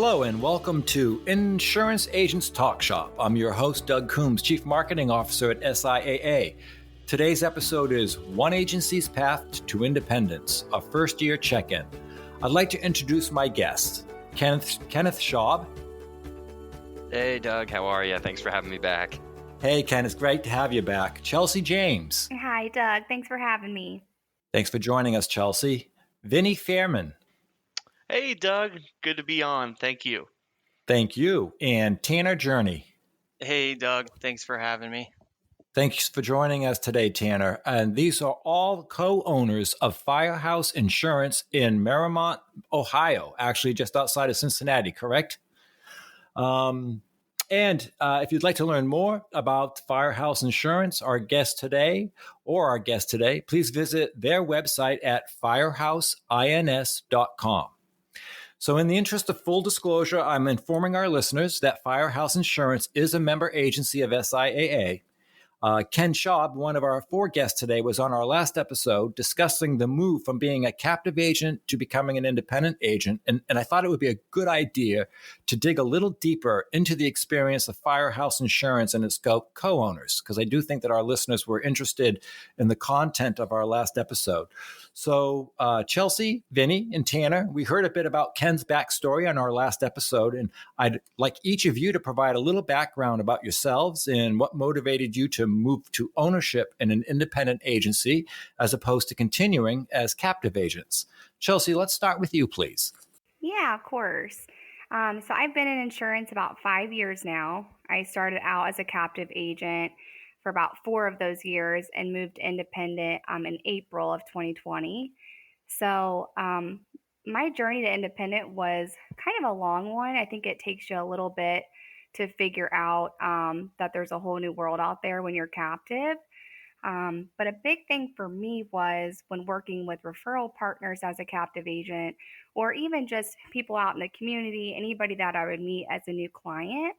Hello and welcome to Insurance Agents Talk Shop. I'm your host, Doug Coombs, Chief Marketing Officer at SIAA. Today's episode is One Agency's Path to Independence, a first-year check-in. I'd like to introduce my guest, Kenneth Schaub. Hey, Doug. How are you? Thanks for having me back. Hey, Ken, it's great to have you back. Chelsea James. Hi, Doug. Thanks for having me. Thanks for joining us, Chelsea. Vinny Fairman. Hey, Doug. Good to be on. Thank you. Thank you. And Tanner Journey. Hey, Doug. Thanks for having me. Thanks for joining us today, Tanner. And these are all co-owners of Firehouse Insurance in Mariemont, Ohio, actually just outside of Cincinnati, correct? And if you'd like to learn more about Firehouse Insurance, our guest today, please visit their website at firehouseins.com. So in the interest of full disclosure, I'm informing our listeners that Firehouse Insurance is a member agency of SIAA. Ken Schaub, one of our four guests today, was on our last episode discussing the move from being a captive agent to becoming an independent agent. And I thought it would be a good idea to dig a little deeper into the experience of Firehouse Insurance and its co-owners, because I do think that our listeners were interested in the content of our last episode. So Chelsea, Vinny, and Tanner, we heard a bit about Ken's backstory on our last episode, and I'd like each of you to provide a little background about yourselves and what motivated you to move to ownership in an independent agency as opposed to continuing as captive agents. Chelsea, let's start with you, please. Yeah, of course. So I've been in insurance about 5 years now. I started out as a captive agent for about 4 of those years and moved independent in April of 2020. So my journey to independent was kind of a long one. I think it takes you a little bit to figure out that there's a whole new world out there when you're captive. But a big thing for me was when working with referral partners as a captive agent, or even just people out in the community, anybody that I would meet as a new client.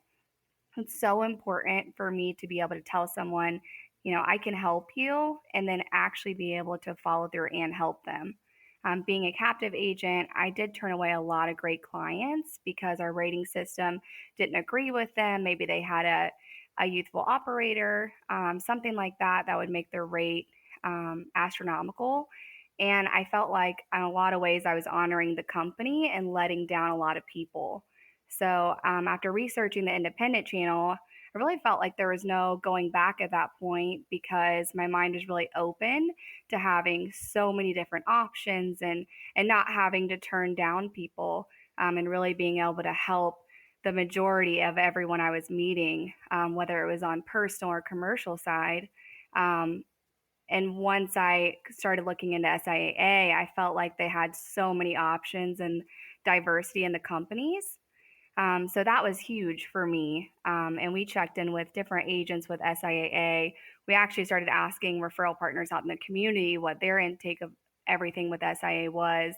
It's so important for me to be able to tell someone, I can help you, and then actually be able to follow through and help them. Being a captive agent, I did turn away a lot of great clients because our rating system didn't agree with them. Maybe they had a youthful operator, something like that would make their rate astronomical. And I felt like in a lot of ways I was honoring the company and letting down a lot of people. So after researching the independent channel, I really felt like there was no going back at that point because my mind was really open to having so many different options and not having to turn down people and really being able to help the majority of everyone I was meeting, whether it was on personal or commercial side. And once I started looking into SIAA, I felt like they had so many options and diversity in the companies. So that was huge for me. And we checked in with different agents with SIAA. We actually started asking referral partners out in the community what their intake of everything with SIA was.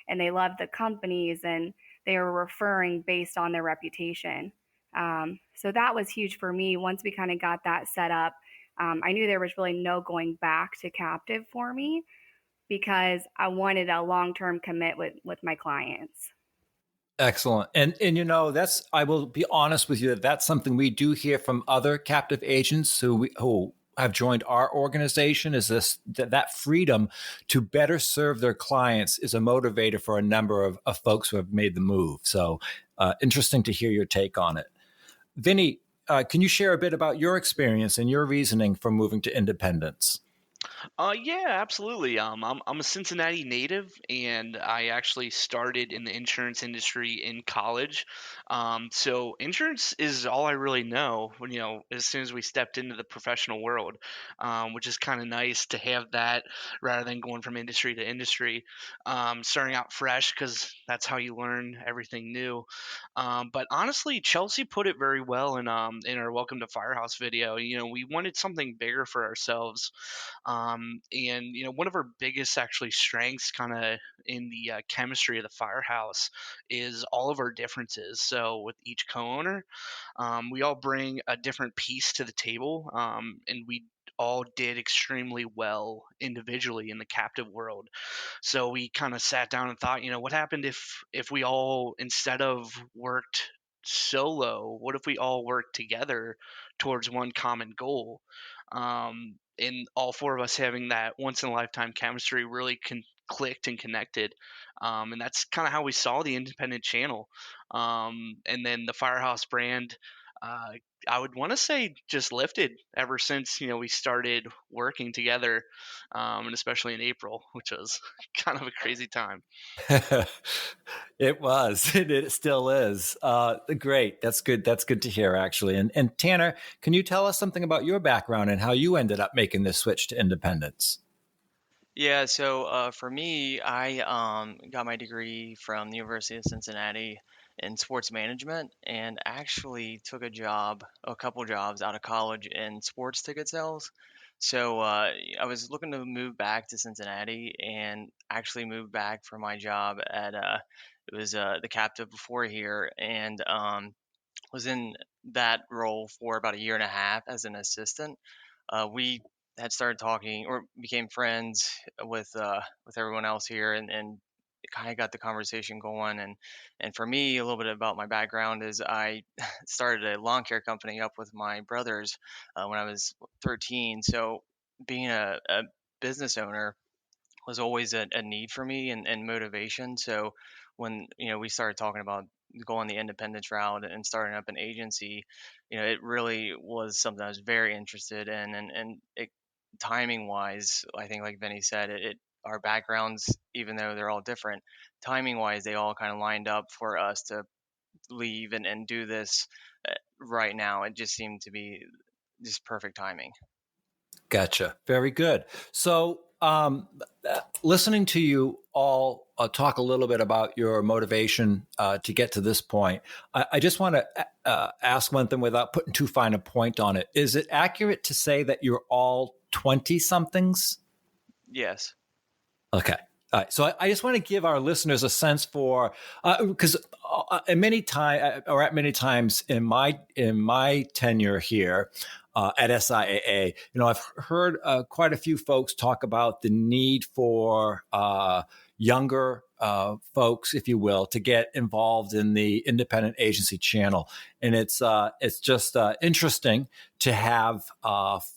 And they loved the companies and they were referring based on their reputation. So that was huge for me. Once we kind of got that set up, I knew there was really no going back to captive for me because I wanted a long-term commit with my clients. Excellent. And I will be honest with you, that's something we do hear from other captive agents who have joined our organization, is that freedom to better serve their clients is a motivator for a number of folks who have made the move. So interesting to hear your take on it. Vinny, can you share a bit about your experience and your reasoning for moving to independence? Yeah, absolutely. I'm a Cincinnati native, and I actually started in the insurance industry in college. So insurance is all I really know. As soon as we stepped into the professional world, which is kind of nice to have that rather than going from industry to industry, starting out fresh because that's how you learn everything new. But honestly, Chelsea put it very well in our Welcome to Firehouse video. We wanted something bigger for ourselves. And one of our biggest actually strengths kind of in the chemistry of the Firehouse is all of our differences. So with each co-owner, we all bring a different piece to the table, and we all did extremely well individually in the captive world. So we kind of sat down and thought, what happened if we all, instead of worked solo, what if we all worked together towards one common goal? And all four of us having that once in a lifetime chemistry really clicked and connected. And that's kind of how we saw the independent channel. And then the Firehouse brand, uh, I would want to say just lifted ever since, we started working together, and especially in April, which was kind of a crazy time. It was. It still is. Great. That's good. That's good to hear, actually. And Tanner, can you tell us something about your background and how you ended up making this switch to independence? Yeah, so for me, I got my degree from the University of Cincinnati in sports management and actually took a couple jobs out of college in sports ticket sales. So I was looking to move back to Cincinnati and actually moved back for my job at it was the captive before here, and was in that role for about a year and a half as an assistant. We had started talking or became friends with everyone else here, and it kind of got the conversation going. And for me, a little bit about my background is I started a lawn care company up with my brothers when I was 13. So being a business owner was always a need for me and motivation. So when we started talking about going the independence route and starting up an agency, it really was something I was very interested in. And it, timing wise, I think like Vinny said, it our backgrounds, even though they're all different, timing wise, they all kind of lined up for us to leave and do this right now. It just seemed to be just perfect timing. Gotcha. Very good. So, listening to you all talk a little bit about your motivation to get to this point, I just want to ask one thing without putting too fine a point on it. Is it accurate to say that you're all 20 somethings? Yes. Okay. All right. So I just want to give our listeners a sense for because at many times in my tenure here at SIAA, I've heard quite a few folks talk about the need for younger folks, if you will, to get involved in the independent agency channel, and it's just interesting to have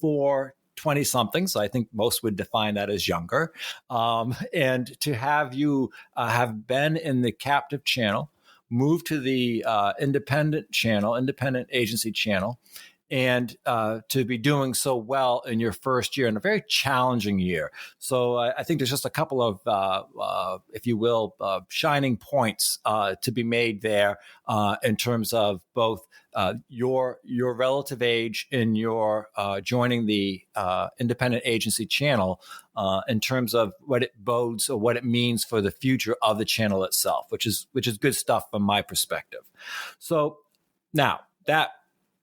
four 20 somethings. I think most would define that as younger. And to have you have been in the captive channel, move to the independent agency channel, and to be doing so well in your first year in a very challenging year. So I think there's just a couple of, if you will, shining points to be made there in terms of both your relative age in your joining the independent agency channel in terms of what it bodes or what it means for the future of the channel itself, which is good stuff from my perspective. So now that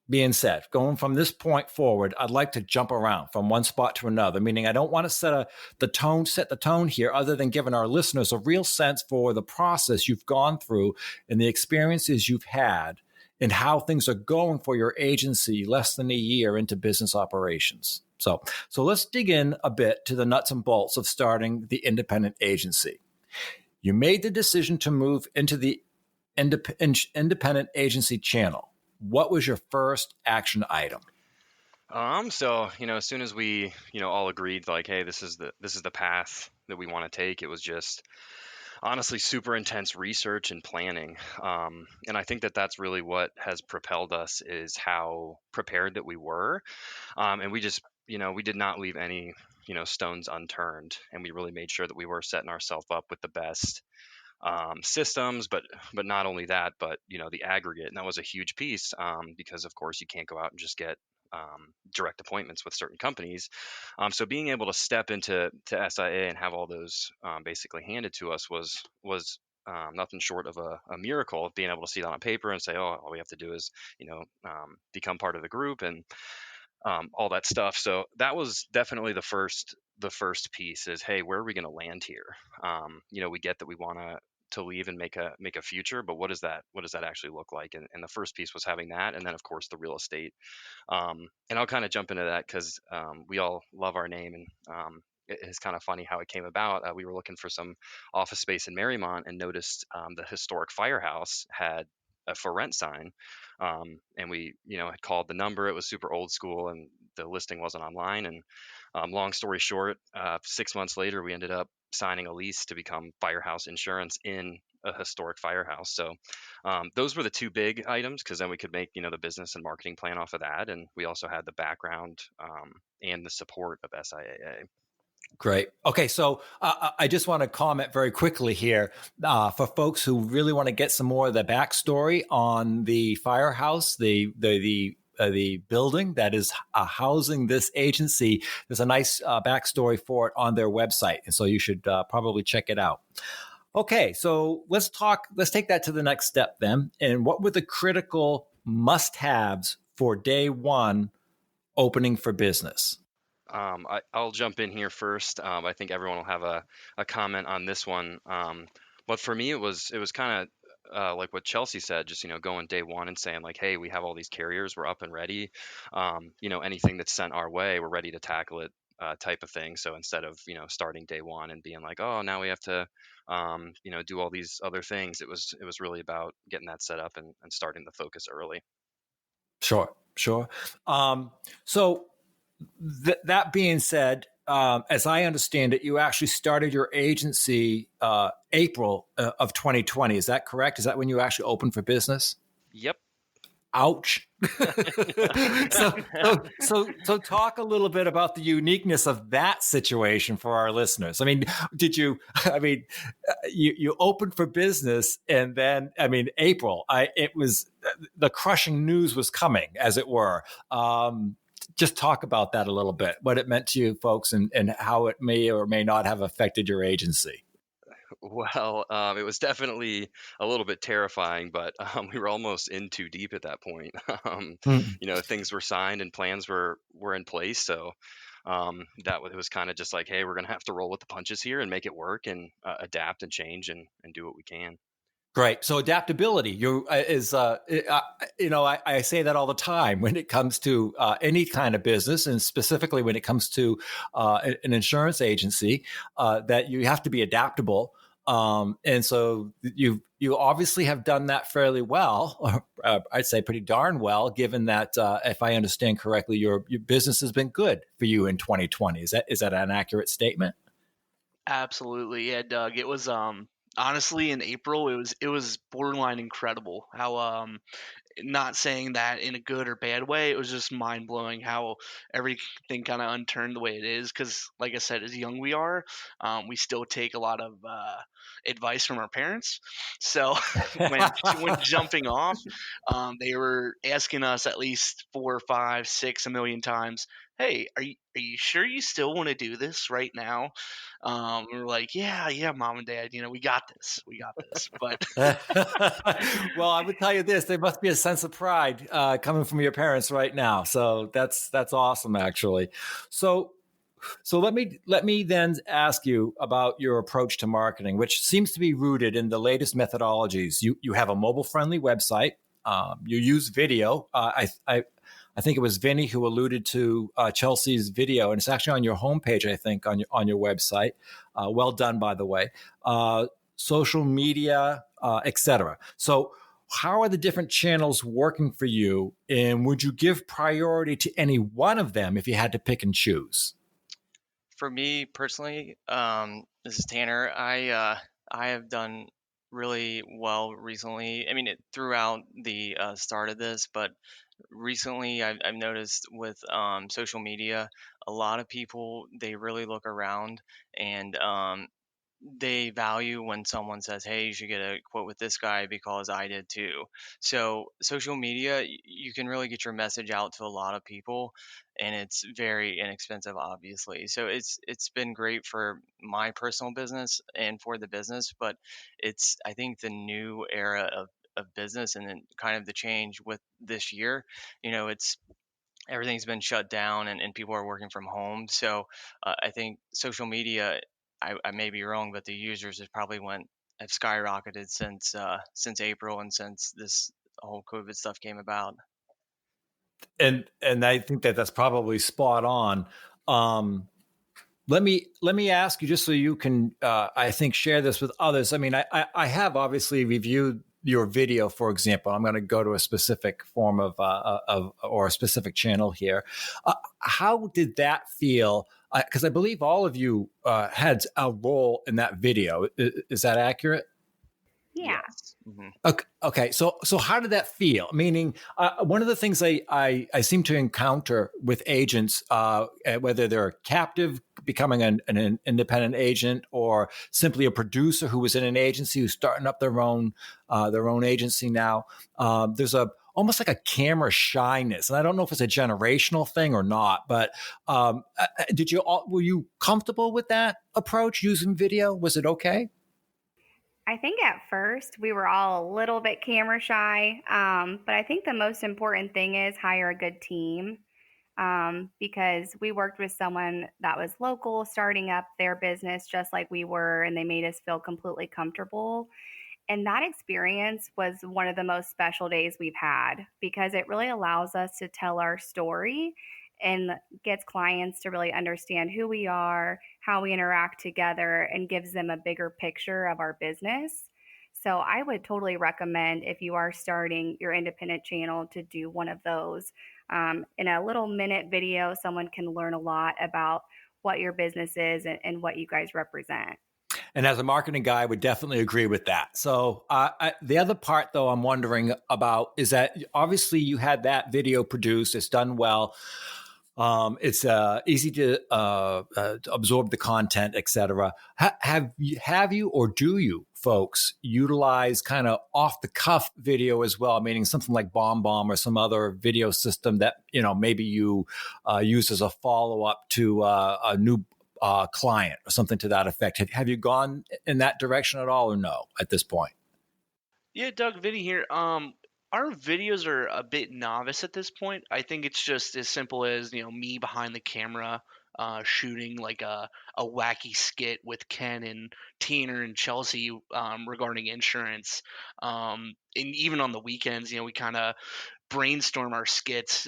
being said, going from this point forward, I'd like to jump around from one spot to another, meaning I don't want to set the tone here other than giving our listeners a real sense for the process you've gone through and the experiences you've had and how things are going for your agency less than a year into business operations. So let's dig in a bit to the nuts and bolts of starting the independent agency. You made the decision to move into the independent agency channel. What was your first action item? So as soon as we, all agreed, like, hey, this is the path that we want to take, it was just honestly super intense research and planning. And I think that that's really what has propelled us is how prepared that we were. And we just, we did not leave any, stones unturned, and we really made sure that we were setting ourselves up with the best systems, but not only that, but the aggregate, and that was a huge piece because of course you can't go out and just get direct appointments with certain companies. So being able to step into SIA and have all those basically handed to us was nothing short of a miracle of being able to see it on a paper and say, oh, all we have to do is become part of the group and all that stuff. So that was definitely the first piece is, hey, where are we going to land here? We get that we want to to leave and make a future, but what does that actually look like? And the first piece was having that, and then of course the real estate. And I'll kind of jump into that because we all love our name, and it's kind of funny how it came about. We were looking for some office space in Mariemont and noticed the historic firehouse had a for rent sign, and we had called the number. It was super old school, and the listing wasn't online. And long story short, 6 months later, we ended up signing a lease to become Firehouse Insurance in a historic firehouse. So those were the two big items, because then we could make the business and marketing plan off of that, and we also had the background and the support of SIAA. Great. Okay, so I just want to comment very quickly here for folks who really want to get some more of the backstory on the firehouse, the building that is housing this agency. There's a nice backstory for it on their website, and so you should probably check it out. Okay, so let's take that to the next step then. And what were the critical must-haves for day one opening for business? I'll jump in here first. I think everyone will have a comment on this one. But for me, it was kind of like what Chelsea said, just going day one and saying like, hey, we have all these carriers, we're up and ready. Anything that's sent our way, we're ready to tackle it, type of thing. So instead of starting day one and being like, oh, now we have to do all these other things, it was really about getting that set up and starting the focus early. Sure, sure. So that being said, as I understand it, you actually started your agency April of 2020. Is that correct? Is that when you actually opened for business? Yep. Ouch. So talk a little bit about the uniqueness of that situation for our listeners. I mean, you opened for business, and then, April, it was the crushing news was coming, as it were. Just talk about that a little bit, what it meant to you folks, and how it may or may not have affected your agency. Well, it was definitely a little bit terrifying, but we were almost in too deep at that point. Mm. Things were signed and plans were in place, so it was kind of just like, hey, we're gonna have to roll with the punches here and make it work, and adapt and change and do what we can. Great. So adaptability I say that all the time when it comes to any kind of business, and specifically when it comes to an insurance agency, that you have to be adaptable. And so you obviously have done that fairly well, or I'd say pretty darn well, given that if I understand correctly, your business has been good for you in 2020. Is that an accurate statement? Absolutely, yeah, Doug. It was honestly in April. It was borderline incredible how not saying that in a good or bad way. It was just mind blowing how everything kind of unturned the way it is. Because, like I said, as young we are, we still take a lot of advice from our parents. So when jumping off, they were asking us at least 4, 5, 6, a million times. Hey, are you sure you still want to do this right now? We were like, yeah, mom and dad, we got this. But Well, I would tell you this: there must be a sense of pride coming from your parents right now. So that's awesome, actually. So let me then ask you about your approach to marketing, which seems to be rooted in the latest methodologies. You have a mobile friendly website. You use video. I think it was Vinny who alluded to Chelsea's video, and it's actually on your homepage, I think, on your website. Well done, by the way. Social media, etc. So, how are the different channels working for you, and would you give priority to any one of them if you had to pick and choose? For me personally, this is Tanner. I have done really well recently. I mean, throughout the start of this, but recently I've noticed with social media, a lot of people, they really look around, and they value when someone says, "Hey, you should get a quote with this guy because I did too." So, social media, you can really get your message out to a lot of people, and it's very inexpensive, obviously. So, it's been great for my personal business and for the business, but it's, I think, the new era of business, and then kind of the change with this year. It's everything's been shut down, and people are working from home. So I think social media, I may be wrong, but the users has probably went have skyrocketed since April and since this whole COVID stuff came about. And I think that that's probably spot on. Let me ask you, just so you can, I think, share this with others. I mean, I have obviously reviewed your video, for example. I'm going to go to a specific form of or a specific channel here. How did that feel? Because I believe all of you had a role in that video. Is that accurate? Yeah. Yes. Mm-hmm. Okay. So how did that feel? Meaning, one of the things I seem to encounter with agents, whether they're captive, becoming an independent agent, or simply a producer who was in an agency who's starting up their own agency now, there's almost like a camera shyness, and I don't know if it's a generational thing or not. But were you comfortable with that approach using video? Was it okay? I think at first we were all a little bit camera shy, but I think the most important thing is hire a good team, because we worked with someone that was local, starting up their business just like we were, and they made us feel completely comfortable. And that experience was one of the most special days we've had, because it really allows us to tell our story and gets clients to really understand who we are, how we interact together, and gives them a bigger picture of our business. So I would totally recommend, if you are starting your independent channel, to do one of those. In a little minute video, someone can learn a lot about what your business is and what you guys represent. And as a marketing guy, I would definitely agree with that. So the other part, though, I'm wondering about is that obviously you had that video produced. It's done well. It's easy to absorb the content, etc. Have you or do you folks utilize kind of off the cuff video as well, meaning something like BombBomb or some other video system that maybe you use as a follow up to a new client or something to that effect? Have you gone in that direction at all, or no at this point? Yeah, Doug, Vinny here. Our videos are a bit novice at this point. I think it's just as simple as me behind the camera, shooting like a wacky skit with Ken and Tina and Chelsea regarding insurance. And even on the weekends, we kind of brainstorm our skits.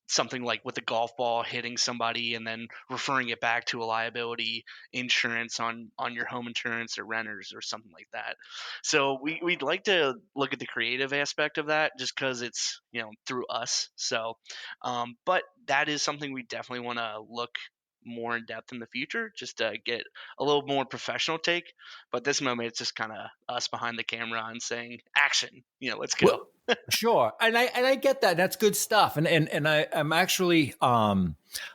Something like with a golf ball hitting somebody and then referring it back to a liability insurance on your home insurance or renters or something like that. So we'd like to look at the creative aspect of that, just because it's through us. So but that is something we definitely want to look more in depth in the future, just to get a little more professional take. But this moment, it's just kind of us behind the camera and saying action, let's go. Well, sure, and I get that. That's good stuff, and I'm actually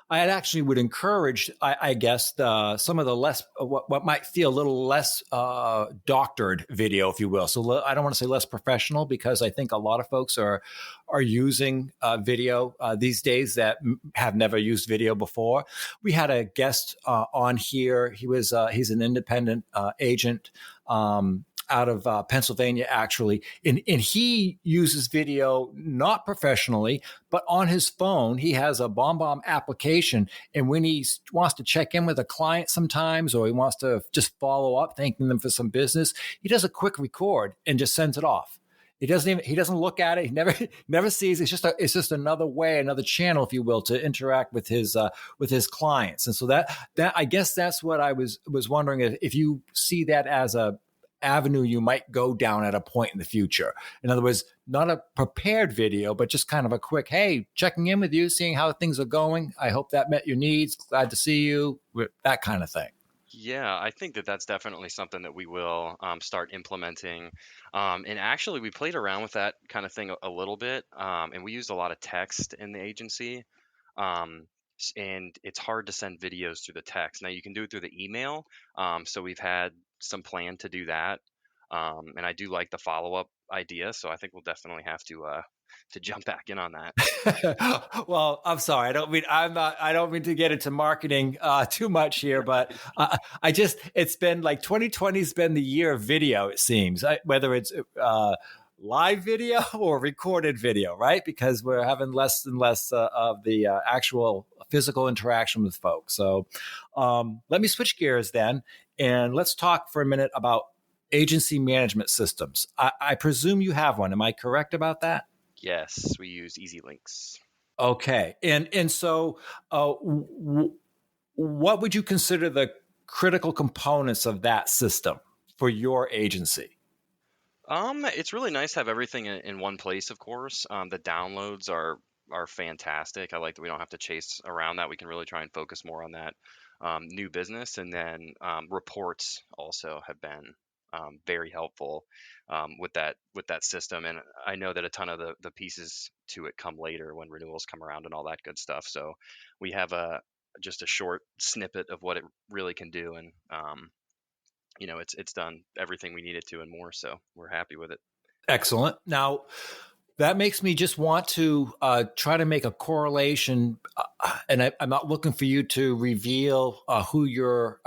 I actually would encourage, I guess, some of the less what might feel a little less doctored video, if you will. So I don't want to say less professional, because I think a lot of folks are using video these days that have never used video before. We had a guest on here. He's an independent agent. Out of Pennsylvania, actually. And he uses video not professionally, but on his phone. He has a BombBomb application. And when he wants to check in with a client sometimes, or he wants to just follow up, thanking them for some business, he does a quick record and just sends it off. He doesn't look at it. He never sees. It's just another way, another channel, if you will, to interact with his clients. And so that I guess that's what I was wondering, if you see that as a avenue you might go down at a point in the future. In other words, not a prepared video, but just kind of a quick, hey, checking in with you, seeing how things are going. I hope that met your needs. Glad to see you. That kind of thing. Yeah, I think that that's definitely something that we will start implementing. And actually, we played around with that kind of thing a little bit, and we used a lot of text in the agency. And it's hard to send videos through the text. Now you can do it through the email. So we've had some plan to do that. And I do like the follow up idea. So I think we'll definitely have to jump back in on that. Well, I'm sorry. I don't mean to get into marketing too much here, but it's been like 2020 has been the year of video, it seems, whether it's live video or recorded video, right? Because we're having less and less of the actual physical interaction with folks. So let me switch gears then, and let's talk for a minute about agency management systems. I presume you have one. Am I correct about that? Yes, we use Easy Links. Okay. And so what would you consider the critical components of that system for your agency? It's really nice to have everything in one place, of course. The downloads are fantastic. I like that we don't have to chase around that. We can really try and focus more on that new business, and then reports also have been very helpful with that system. And I know that a ton of the pieces to it come later when renewals come around and all that good stuff. So we have just a short snippet of what it really can do, and it's done everything we needed to and more. So we're happy with it. Excellent. Now, that makes me just want to try to make a correlation, and I'm not looking for you to reveal who your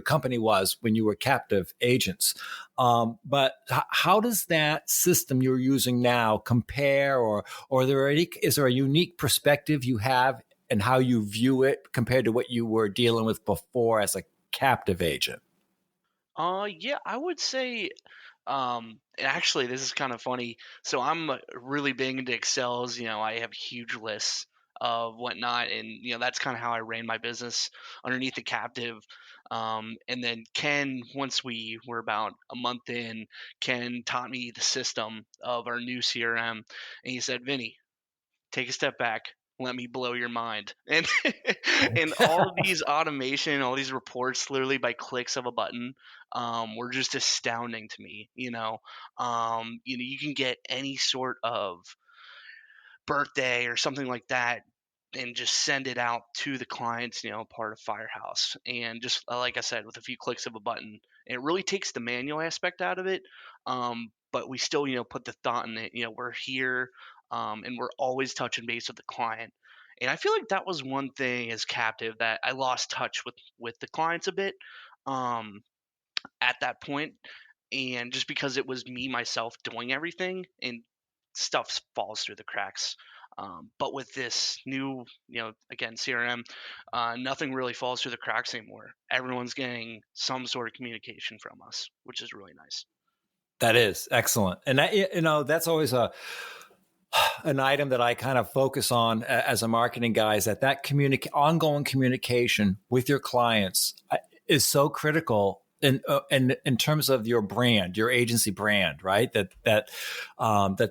company was when you were captive agents. But how does that system you're using now compare, or is there a unique perspective you have and how you view it compared to what you were dealing with before as a captive agent? Yeah, I would say, and actually, this is kind of funny. So I'm really big into Excels. I have huge lists of whatnot, and that's kind of how I ran my business underneath the captive. And then Ken, once we were about a month in, Ken taught me the system of our new CRM, and he said, "Vinny, take a step back, let me blow your mind." And all of these automation, all these reports, literally by clicks of a button, were just astounding to me. You can get any sort of birthday or something like that and just send it out to the clients, part of Firehouse. And just like I said, with a few clicks of a button, it really takes the manual aspect out of it. But we still, put the thought in it. We're here, and we're always touching base with the client. And I feel like that was one thing as captive that I lost touch with the clients a bit at that point. And just because it was me myself doing everything, and stuff falls through the cracks. But with this new, again, CRM, nothing really falls through the cracks anymore. Everyone's getting some sort of communication from us, which is really nice. That is excellent. And that's always an item that I kind of focus on as a marketing guy, is that ongoing communication with your clients is so critical in terms of your brand, your agency brand, right? That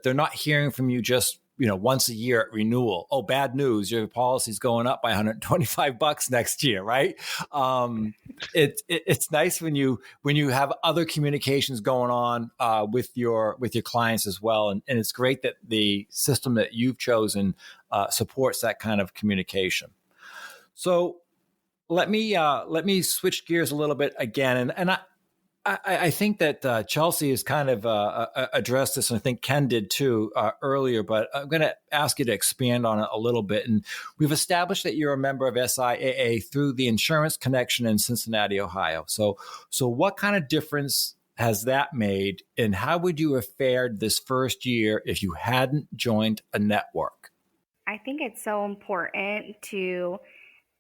they're not hearing from you just once a year at renewal. Oh, bad news! Your policy's going up by $125 next year, right? It's nice when you have other communications going on with your clients as well, and it's great that the system that you've chosen supports that kind of communication. So let me switch gears a little bit again, and I think that Chelsea has kind of addressed this, and I think Ken did too earlier, but I'm going to ask you to expand on it a little bit. And we've established that you're a member of SIAA through the Insurance Connection in Cincinnati, Ohio. So what kind of difference has that made, and how would you have fared this first year if you hadn't joined a network? I think it's so important to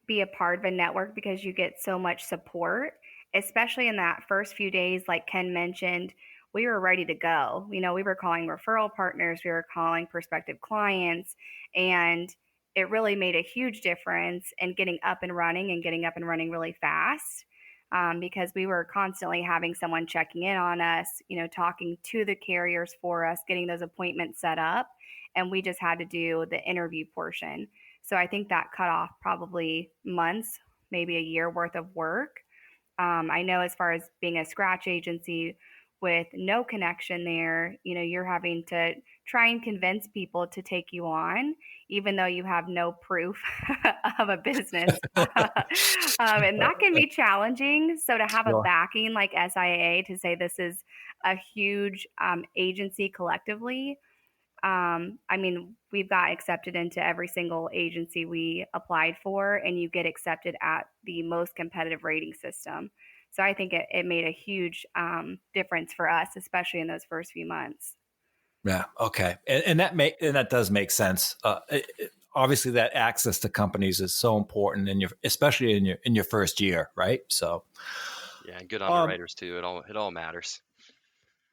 be a part of a network because you get so much support, especially in that first few days. Like Ken mentioned, we were ready to go. We were calling referral partners, we were calling prospective clients, and it really made a huge difference in getting up and running really fast. Because we were constantly having someone checking in on us, talking to the carriers for us, getting those appointments set up, and we just had to do the interview portion. So I think that cut off probably months, maybe a year worth of work. I know as far as being a scratch agency with no connection there, you're having to try and convince people to take you on, even though you have no proof of a business. And that can be challenging. So to have a backing like SIAA to say this is a huge agency collectively, we've got accepted into every single agency we applied for, and you get accepted at the most competitive rating system. So I think it made a huge difference for us, especially in those first few months. Yeah. Okay. And that does make sense. Obviously, that access to companies is so important especially in your first year, right? So. Yeah, and good Um, underwriters too. It all matters.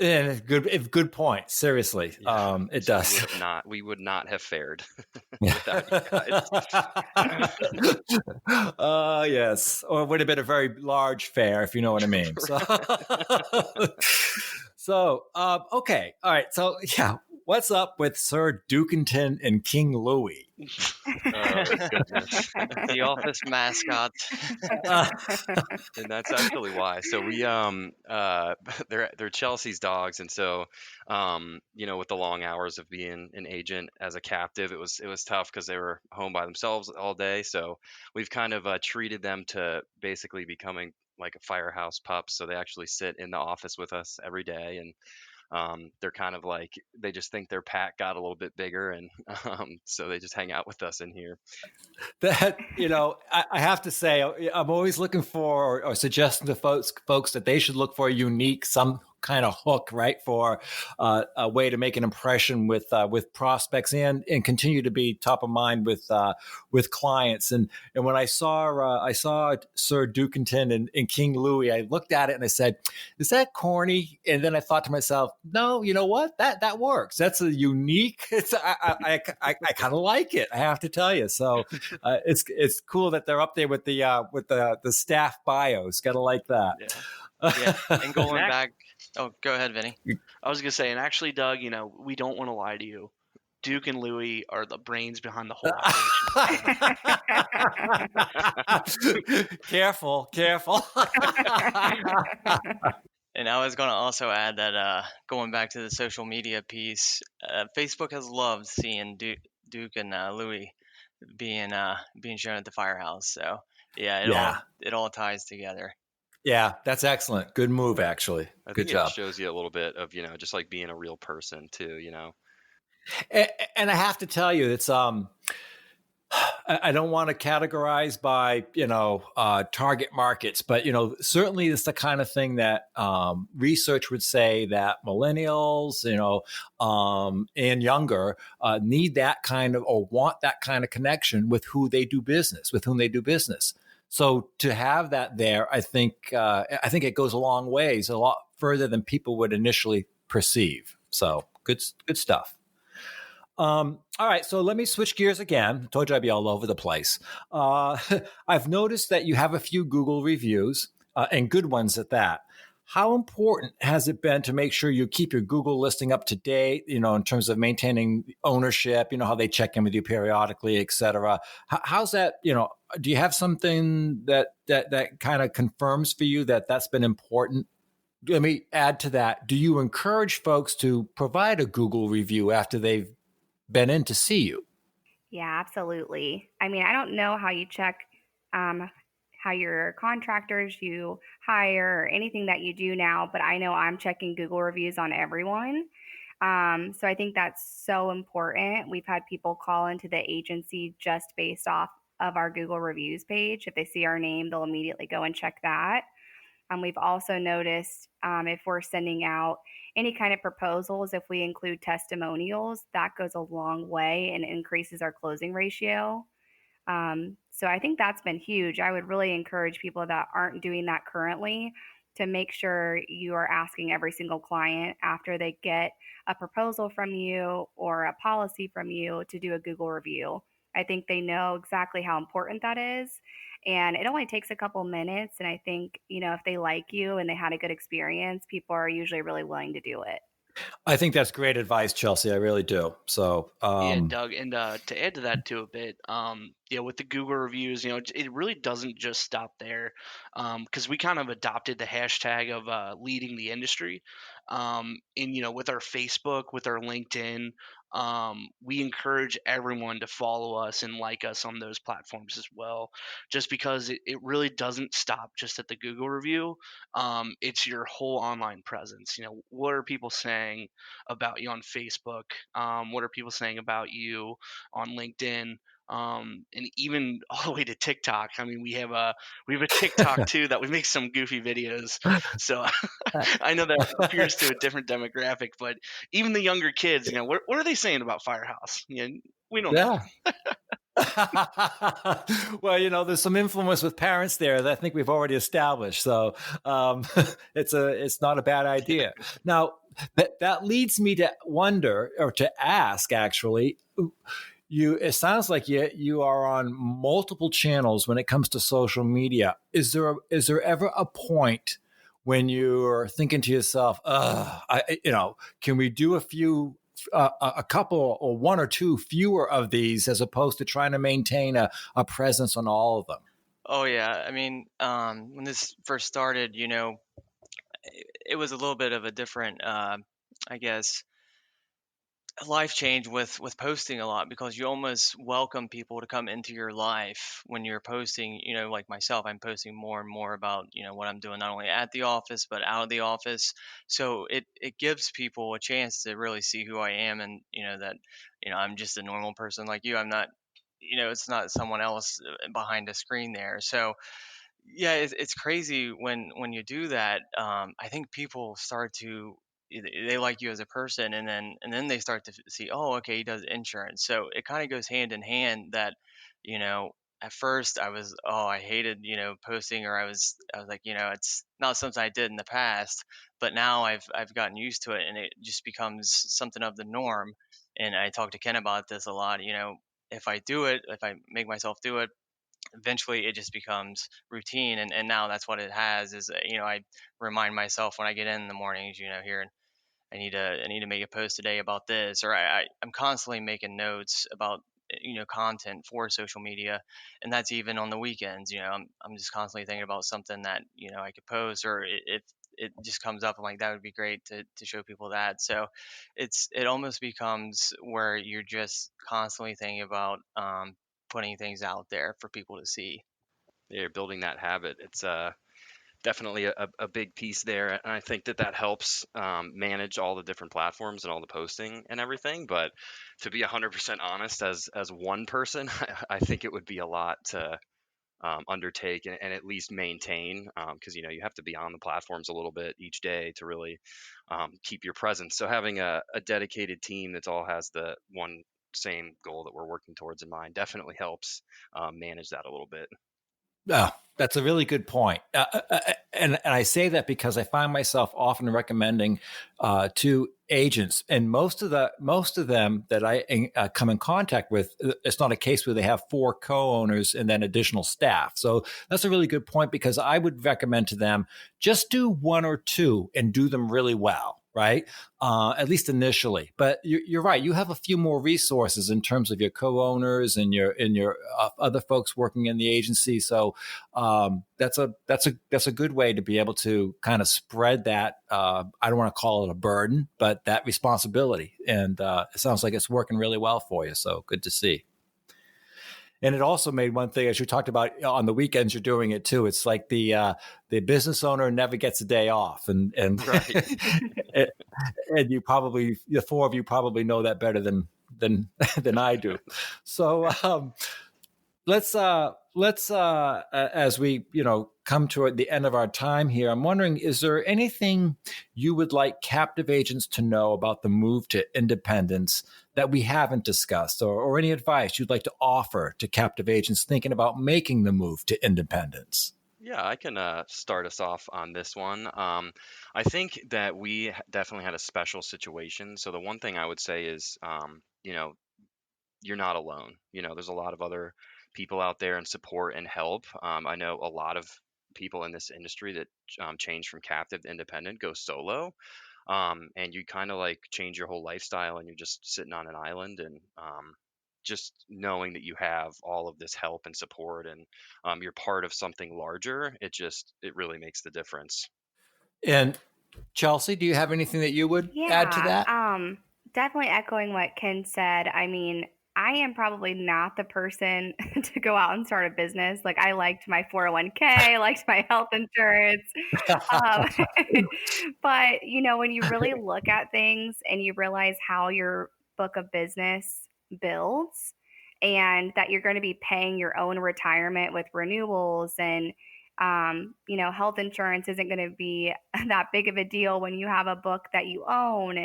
and good point. Seriously, Yeah. it So does. we would not have fared Yeah. without you guys. Yes, or it would have been a very large fair, if you know what I mean. So, okay, all right. So, yeah, what's up with Sir Dukington and King Louis? Oh goodness. The office mascot. Uh, And that's actually why. So we they're Chelsea's dogs, and so with the long hours of being an agent as a captive, it was tough because they were home by themselves all day. So we've kind of treated them to basically becoming like a firehouse pup. So they actually sit in the office with us every day, and they're kind of like they just think their pack got a little bit bigger, and so they just hang out with us in here. that I have to say, I'm always looking for or suggesting to folks that they should look for a unique some kind of hook, right, for a way to make an impression with prospects and continue to be top of mind with clients. And when I saw Sir Dukington and King Louis, I looked at it and I said, "Is that corny?" And then I thought to myself, "No, you know what? That works. That's a unique. It's I kind of like it. I have to tell you. So it's cool that they're up there with the staff bios. Gotta like that." Yeah. Yeah, and going And back. Oh, go ahead, Vinny. I was gonna say, and actually, Doug, we don't want to lie to you. Duke and Louie are the brains behind the whole operation. Careful. And I was going to also add that going back to the social media piece, Facebook has loved seeing Duke and Louis being shown at the firehouse. So yeah, Yeah. it all ties together. Yeah, that's excellent. Good move, actually. I Good think it job. shows you a little bit of just like being a real person too. And I have to tell you, it's I don't want to categorize by target markets, but certainly it's the kind of thing that research would say that millennials, and younger need that kind of or want that kind of connection with whom they do business. So to have that there, I think it goes a long ways, a lot further than people would initially perceive. So good stuff. All right, so let me switch gears again. I told you I'd be all over the place. I've noticed that you have a few Google reviews and good ones at that. How important has it been to make sure you keep your Google listing up to date, in terms of maintaining ownership, how they check in with you periodically, et cetera? How's that, do you have something that kind of confirms for you that that's been important? Let me add to that. Do you encourage folks to provide a Google review after they've been in to see you? Yeah, absolutely. I mean, I don't know how you check how your contractors you hire or anything that you do now, but I know I'm checking Google reviews on everyone. So I think that's so important. We've had people call into the agency just based off of our Google reviews page. If they see our name, they'll immediately go and check that. We've also noticed if we're sending out any kind of proposals, if we include testimonials, that goes a long way and increases our closing ratio. So I think that's been huge. I would really encourage people that aren't doing that currently to make sure you are asking every single client after they get a proposal from you or a policy from you to do a Google review. I think they know exactly how important that is. And it only takes a couple minutes. And I think, if they like you and they had a good experience, people are usually really willing to do it. I think that's great advice, Chelsea. I really do. So, Yeah, Doug, and to add to that too a bit, with the Google reviews, it really doesn't just stop there, because we kind of adopted the hashtag of leading the industry, and with our Facebook, with our LinkedIn, we encourage everyone to follow us and like us on those platforms as well, just because it really doesn't stop just at the Google review. It's your whole online presence. What are people saying about you on Facebook? What are people saying about you on LinkedIn? and even all the way to TikTok. I mean, we have a TikTok too that we make some goofy videos. So I know that appears to a different demographic, but even the younger kids, what are they saying about Firehouse? We don't know. Yeah. Well, there's some influence with parents there that I think we've already established. So it's not a bad idea. Now, that leads me to wonder, or to ask, actually. It sounds like you are on multiple channels when it comes to social media. Is there ever a point when you're thinking to yourself, can we do a couple or one or two fewer of these, as opposed to trying to maintain a presence on all of them? Oh yeah, I mean, when this first started, it was a little bit of a different, I guess, life change with posting a lot, because you almost welcome people to come into your life when you're posting. Like myself, I'm posting more and more about what I'm doing, not only at the office but out of the office. So it gives people a chance to really see who I am, and that I'm just a normal person like you. I'm not, it's not someone else behind a screen there. So yeah, it's crazy when you do that. I think people start to, they like you as a person, and then they start to see, oh, okay, he does insurance. So it kind of goes hand in hand. That you know at first I hated posting, or I was like, it's not something I did in the past, but now I've gotten used to it, and it just becomes something of the norm. And I talk to Ken about this a lot. If I do it, if I make myself do it, eventually it just becomes routine. And now that's what it has is, I remind myself when I get in the mornings, here, I need to make a post today about this, or I'm constantly making notes about content for social media. And that's even on the weekends. I'm just constantly thinking about something that I could post, or if it just comes up, I'm like, that would be great to show people that. So it almost becomes where you're just constantly thinking about putting things out there for people to see. You're building that habit. It's definitely a big piece there, and I think that helps manage all the different platforms and all the posting and everything. But to be 100% honest, as one person, I think it would be a lot to undertake and at least maintain, because you have to be on the platforms a little bit each day to really keep your presence. So having a dedicated team that all has the one same goal that we're working towards in mind definitely helps manage that a little bit. Oh, that's a really good point. And I say that because I find myself often recommending to agents, and most of them that I come in contact with, it's not a case where they have 4 co-owners and then additional staff. So that's a really good point, because I would recommend to them, just do 1 or 2 and do them really well. Right. At least initially. But you're right. You have a few more resources in terms of your co-owners and your other folks working in the agency. So that's a good way to be able to kind of spread that. I don't want to call it a burden, but that responsibility. And it sounds like it's working really well for you. So good to see. And it also made one thing, as you talked about, on the weekends, you're doing it too. It's like the business owner never gets a day off, and Right. and you probably, the 4 of you probably know that better than I do. So let's as we come to the end of our time here, I'm wondering, is there anything you would like captive agents to know about the move to independence that we haven't discussed, or any advice you'd like to offer to captive agents thinking about making the move to independence? Yeah, I can start us off on this one. I think that we definitely had a special situation. So the one thing I would say is, you're not alone. There's a lot of other people out there and support and help. I know a lot of people in this industry that change from captive to independent go solo, and you kind of like change your whole lifestyle, and you're just sitting on an island, and just knowing that you have all of this help and support, and you're part of something larger, it really makes the difference. And Chelsea, do you have anything that you would add to Yeah, that? definitely echoing what Ken said. I mean, I am probably not the person to go out and start a business. Like, I liked my 401k, I liked my health insurance. Um, but, when you really look at things and you realize how your book of business builds, and that you're going to be paying your own retirement with renewals and health insurance isn't going to be that big of a deal when you have a book that you own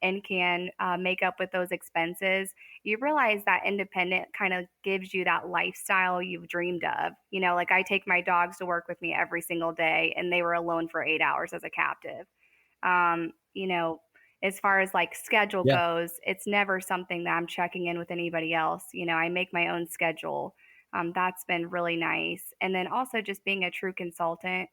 and can make up with those expenses. You realize that independent kind of gives you that lifestyle you've dreamed of. Like I take my dogs to work with me every single day, and they were alone for 8 hours as a captive. um, you know, as far as like schedule Yeah. goes, it's never something that I'm checking in with anybody else. I make my own schedule. That's been really nice. And then also just being a true consultant,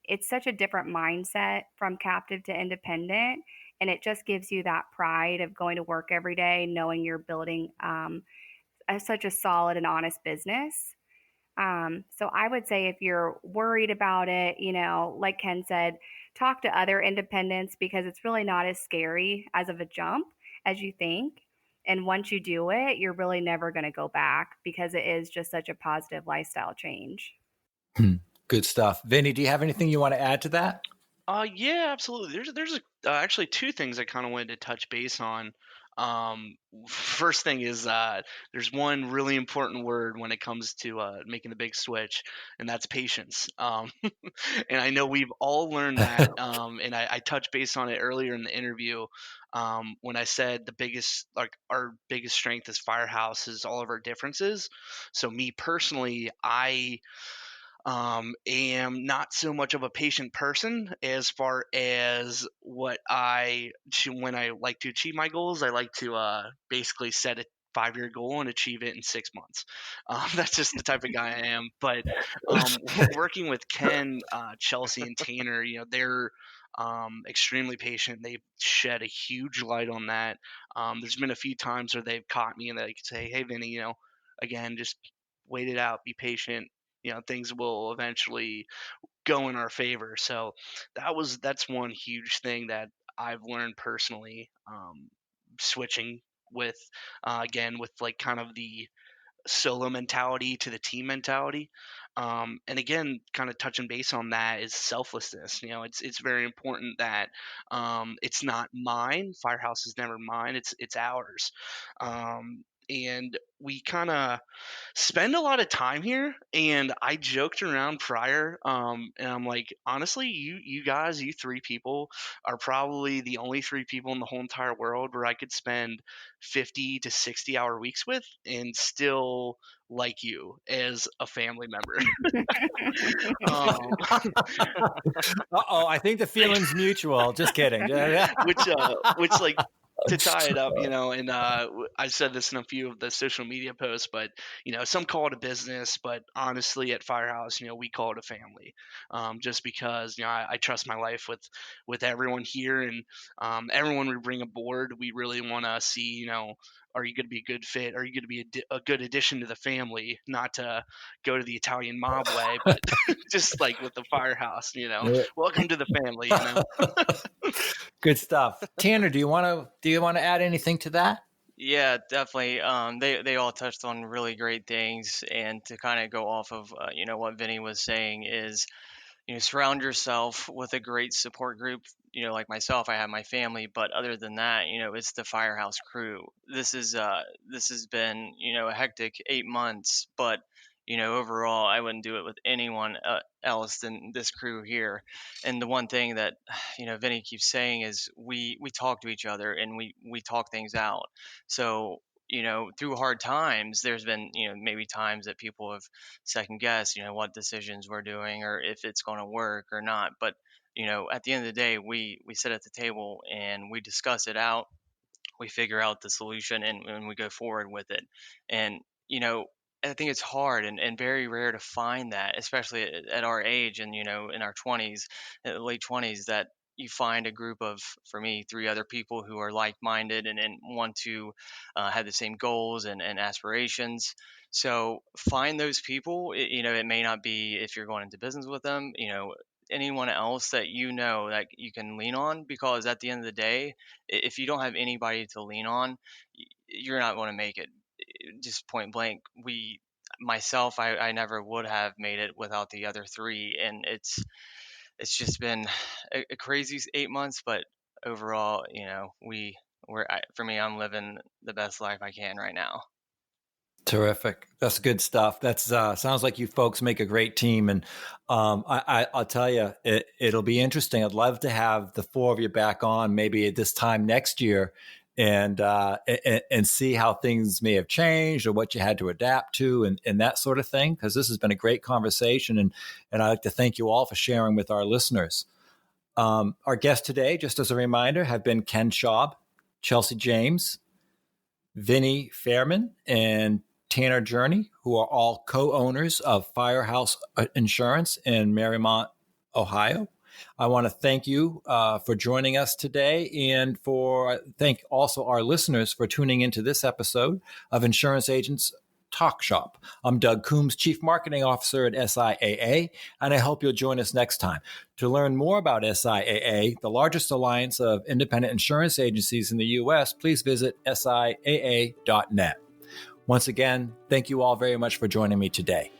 it's such a different mindset from captive to independent. And it just gives you that pride of going to work every day, knowing you're building such a solid and honest business. So I would say if you're worried about it, like Ken said, talk to other independents because it's really not as scary as of a jump as you think. And once you do it, you're really never going to go back because it is just such a positive lifestyle change. Good stuff. Vinny, do you have anything you want to add to that? Yeah, absolutely. There's actually two things I kind of wanted to touch base on. First thing is there's one really important word when it comes to making the big switch, and that's patience. And I know we've all learned that. And I touched base on it earlier in the interview when I said like our biggest strength as Firehouse is all of our differences. So me personally, I am not so much of a patient person as far as when I like to achieve my goals. I like to basically set a 5-year goal and achieve it in 6 months. That's just the type of guy I am. But working with Ken, Chelsea, and Tanner, they're extremely patient. They've shed a huge light on that. There's been a few times where they've caught me and they could say, "Hey, Vinny, again, just wait it out, be patient. Things will eventually go in our favor." So that's one huge thing that I've learned personally, switching with again with like kind of the solo mentality to the team mentality. And again, kind of touching base on that is selflessness. It's very important that it's not mine. Firehouse is never mine. It's ours. And we kind of spend a lot of time here, and I joked around prior, and I'm like, honestly, you guys, you three people are probably the only three people in the whole entire world where I could spend 50 to 60-hour weeks with and still like you as a family member. um, Uh-oh, I think the feeling's mutual. Just kidding. which like to tie it up, and I said this in a few of the social media posts, but some call it a business, but honestly, at Firehouse, we call it a family, just because I trust my life with everyone here, and everyone we bring aboard, we really want to see, are you going to be a good fit? Are you going to be a good addition to the family? Not to go to the Italian mob way, but just like with the Firehouse, welcome to the family. Good stuff. Tanner, do you want to add anything to that? Yeah, definitely. They all touched on really great things, and to kind of go off of what Vinny was saying is, surround yourself with a great support group. Like myself, I have my family, but other than that, it's the Firehouse crew. This has been a hectic 8 months, but overall, I wouldn't do it with anyone else than this crew here. And the one thing that Vinny keeps saying is we talk to each other and we talk things out. So through hard times, there's been maybe times that people have second guessed what decisions we're doing or if it's going to work or not. But at the end of the day, we sit at the table and we discuss it out. We figure out the solution and we go forward with it. And I think it's hard and very rare to find that, especially at our age and in our 20s, late 20s, that you find a group of, for me, three other people who are like-minded and want to have the same goals and aspirations. So find those people. It may not be if you're going into business with them, anyone else that that you can lean on, because at the end of the day, if you don't have anybody to lean on, you're not going to make it. Just point blank, I never would have made it without the other three, and it's just been a crazy 8 months, but overall, for me, I'm living the best life I can right now. Terrific. That's good stuff. That's sounds like you folks make a great team, and I'll tell you, it'll be interesting. I'd love to have the four of you back on, maybe at this time next year, and see how things may have changed or what you had to adapt to, and that sort of thing. Because this has been a great conversation, and I'd like to thank you all for sharing with our listeners. Our guests today, just as a reminder, have been Ken Schaub, Chelsea James, Vinny Fairman, and Tanner Journey, who are all co-owners of Firehouse Insurance in Mariemont, Ohio. I want to thank you for joining us today, and thank also our listeners for tuning into this episode of Insurance Agents Talk Shop. I'm Doug Coombs, Chief Marketing Officer at SIAA, and I hope you'll join us next time. To learn more about SIAA, the largest alliance of independent insurance agencies in the U.S., please visit siaa.net. Once again, thank you all very much for joining me today.